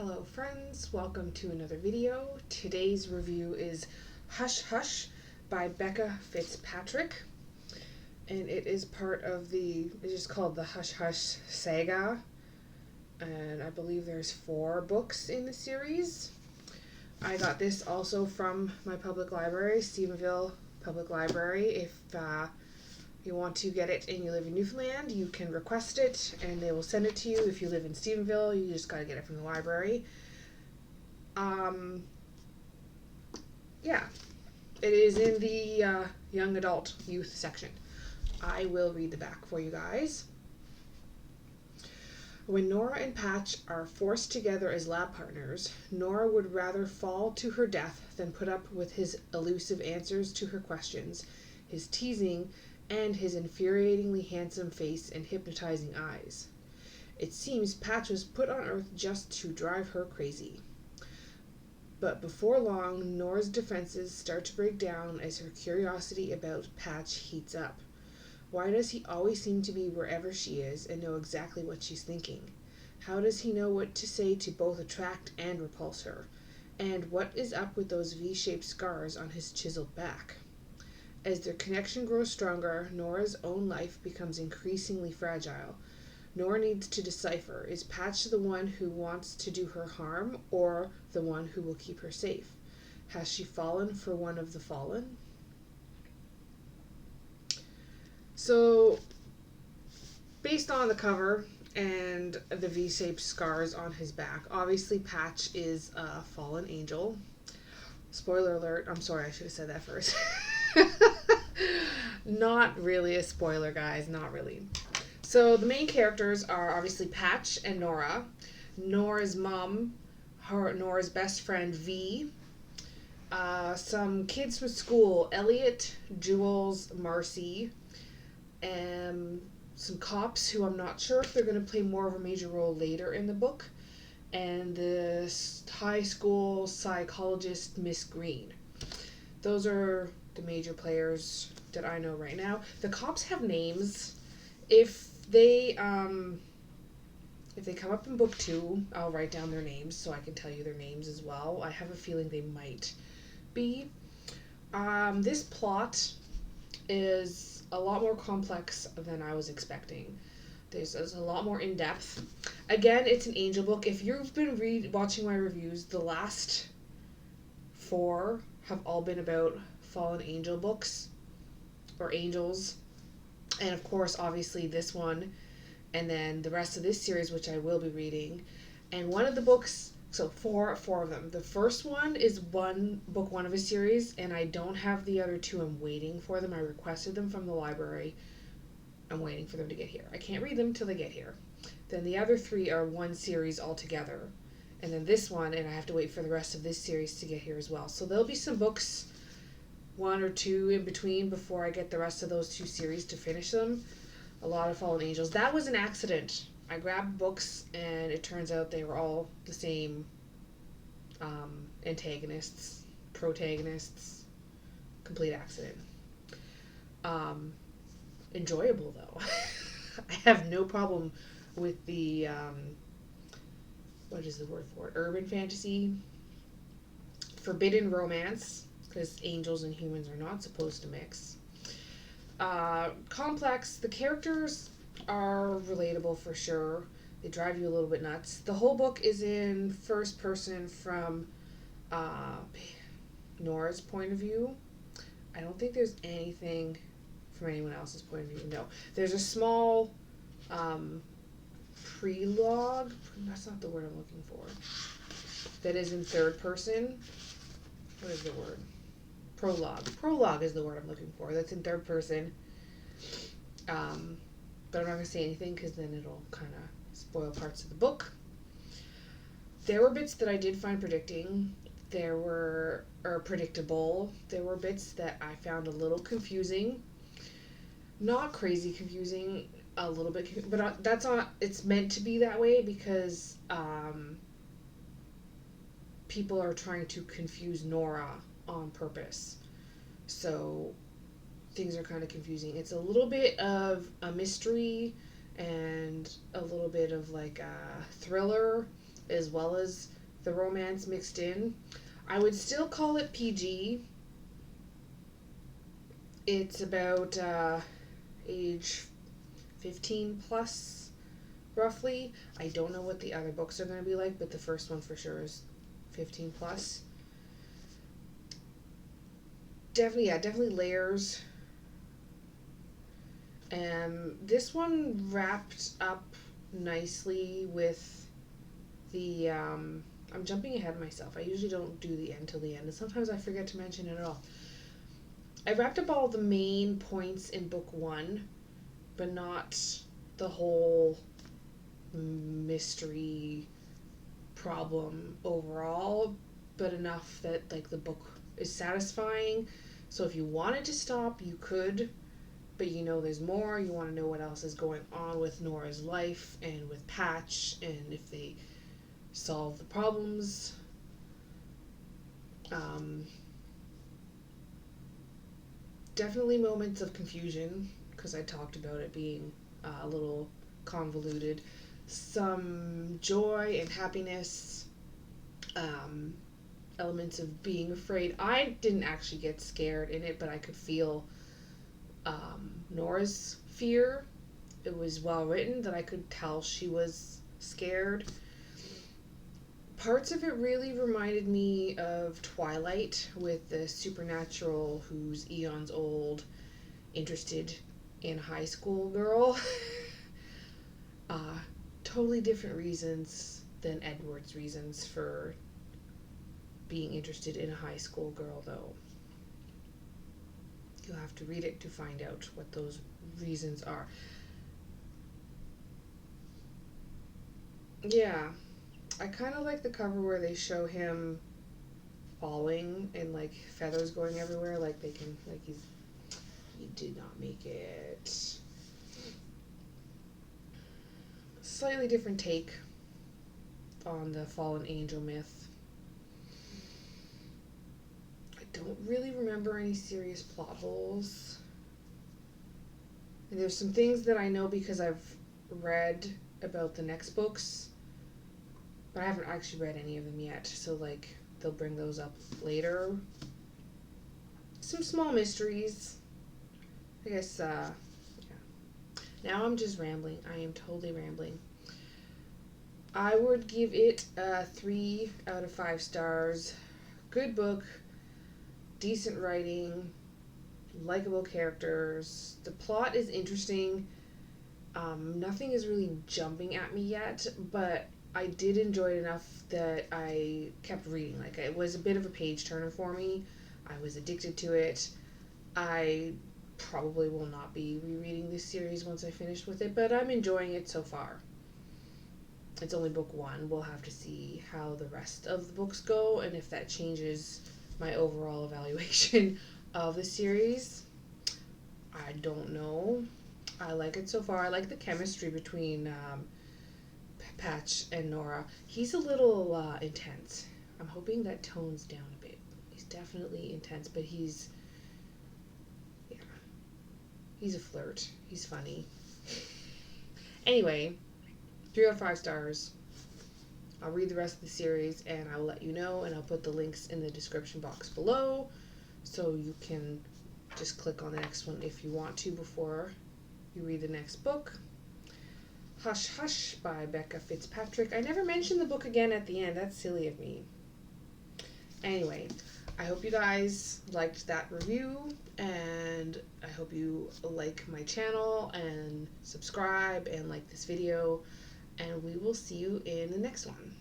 Hello friends, welcome to another video. Today's review is Hush Hush by Becca Fitzpatrick, and it is part of it is called the Hush Hush Saga, and I believe there's 4 books in the series. I got this also from my public library, Stephenville Public Library. If you want to get it and you live in Newfoundland, you can request it and they will send it to you. If you live in Stephenville, you just gotta get it from the library. Yeah, it is in the young adult youth section. I will read the back for you guys. When Nora and Patch are forced together as lab partners, Nora would rather fall to her death than put up with his elusive answers to her questions, his teasing, and his infuriatingly handsome face and hypnotizing eyes. It seems Patch was put on Earth just to drive her crazy. But before long, Nora's defenses start to break down as her curiosity about Patch heats up. Why does he always seem to be wherever she is and know exactly what she's thinking? How does he know what to say to both attract and repulse her? And what is up with those V-shaped scars on his chiseled back? As their connection grows stronger, Nora's own life becomes increasingly fragile. Nora needs to decipher, is Patch the one who wants to do her harm or the one who will keep her safe? Has she fallen for one of the fallen? So, based on the cover and the V-shaped scars on his back, obviously Patch is a fallen angel. Spoiler alert, I'm sorry, I should have said that first. Not really a spoiler, guys, not really. So the main characters are obviously Patch and Nora, Nora's mom, Nora's best friend V, some kids from school, Elliot, Jules, Marcy, and some cops who I'm not sure if they're going to play more of a major role later in the book, and the high school psychologist, Miss Green. Those are the major players that I know right now. The cops have names. If they come up in book 2, I'll write down their names so I can tell you their names as well. I have a feeling they might be. This plot is a lot more complex than I was expecting. There's a lot more in depth. Again, it's an angel book. If you've been watching my reviews, the last 4 have all been about fallen angel books or angels, and of course obviously this one, and then the rest of this series, which I will be reading. And one of the books, so four of them, the first one is book 1 of a series, and I don't have the other 2. I'm waiting for them. I requested them from the library. I'm waiting for them to get here. I can't read them till they get here. Then the other 3 are one series altogether, and then this one, and I have to wait for the rest of this series to get here as well. So there'll be some books, 1 or 2 in between, before I get the rest of those 2 series to finish them. A lot of Fallen Angels. That was an accident. I grabbed books and it turns out they were all the same antagonists, protagonists. Complete accident. Enjoyable though. I have no problem with the what is the word for it? Urban fantasy, forbidden romance, because angels and humans are not supposed to mix. Complex. The characters are relatable for sure. They drive you a little bit nuts. The whole book is in first person from Nora's point of view. I don't think there's anything from anyone else's point of view. No. There's a small prelogue. That's not the word I'm looking for. That is in third person. What is the word? Prologue. Prologue is the word I'm looking for. That's in third person. But I'm not going to say anything because then it'll kind of spoil parts of the book. There were bits that I did find predictable. There were bits that I found a little confusing. Not crazy confusing, a little bit, but that's not, it's meant to be that way because people are trying to confuse Nora on purpose. So things are kind of confusing. It's a little bit of a mystery and a little bit of like a thriller as well as the romance mixed in. I would still call it PG. It's about age 15 plus, roughly. I don't know what the other books are going to be like, but the first one for sure is 15 plus. Definitely layers. This one wrapped up nicely with the I'm jumping ahead of myself. I usually don't do the end till the end, and sometimes I forget to mention it at all. I wrapped up all the main points in book one, but not the whole mystery problem overall, but enough that like the book is satisfying. So if you wanted to stop, you could, but you know there's more. You want to know what else is going on with Nora's life and with Patch, and if they solve the problems. Definitely moments of confusion, because I talked about it being a little convoluted. Some joy and happiness, elements of being afraid. I didn't actually get scared in it, but I could feel Nora's fear. It was well written that I could tell she was scared. Parts of it really reminded me of Twilight, with the supernatural who's eons old, interested in a high school girl. Totally different reasons than Edward's reasons for being interested in a high school girl, though. You'll have to read it to find out what those reasons are. Yeah, I kind of like the cover where they show him falling and like feathers going everywhere, like they can, like he did not make it. Slightly different take on the fallen angel myth. I don't really remember any serious plot holes. And there's some things that I know because I've read about the next books, but I haven't actually read any of them yet, so like they'll bring those up later. Some small mysteries. I guess yeah. Now I'm just rambling. I am totally rambling. I would give it 3 out of 5 stars. Good book, decent writing, likable characters. The plot is interesting. Nothing is really jumping at me yet, but I did enjoy it enough that I kept reading. Like, it was a bit of a page turner for me. I was addicted to it. I probably will not be rereading this series once I finish with it, but I'm enjoying it so far. It's only book 1. We'll have to see how the rest of the books go and if that changes my overall evaluation of the series. I don't know. I like it so far. I like the chemistry between Patch and Nora. He's a little intense. I'm hoping that tones down a bit. He's definitely intense, but he's a flirt. He's funny. Anyway, 3 out of 5 stars. I'll read the rest of the series and I'll let you know, and I'll put the links in the description box below so you can just click on the next one if you want to before you read the next book. Hush Hush by Becca Fitzpatrick. I never mentioned the book again at the end. That's silly of me. Anyway, I hope you guys liked that review, and I hope you like my channel and subscribe and like this video, and we will see you in the next one.